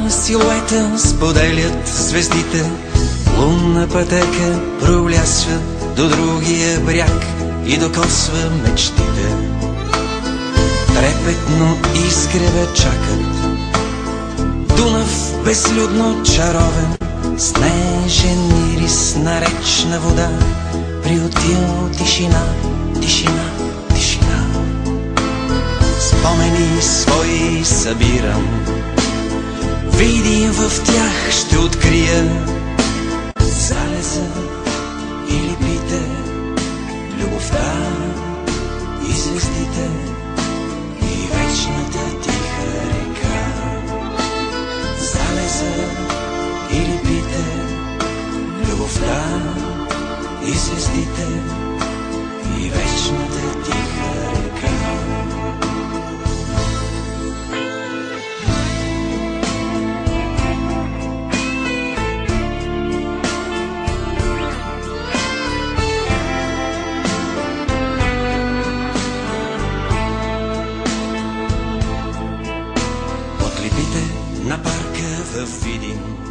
Два силуета споделят звездите, лунна пътека проблясва до другия бряг и докосва мечтите. Трепетно изгрева чакат, Дунав безлюдно чаровен, снежен ирис на речна вода, приютил тишина, тишина, тишина. Спомени свои събирам, видим в тях ще открия залеза и липите, любовта и звездите и вечната тиха река. Залеза и липите, любовта и звездите и вечната тиха река. На парка във Видин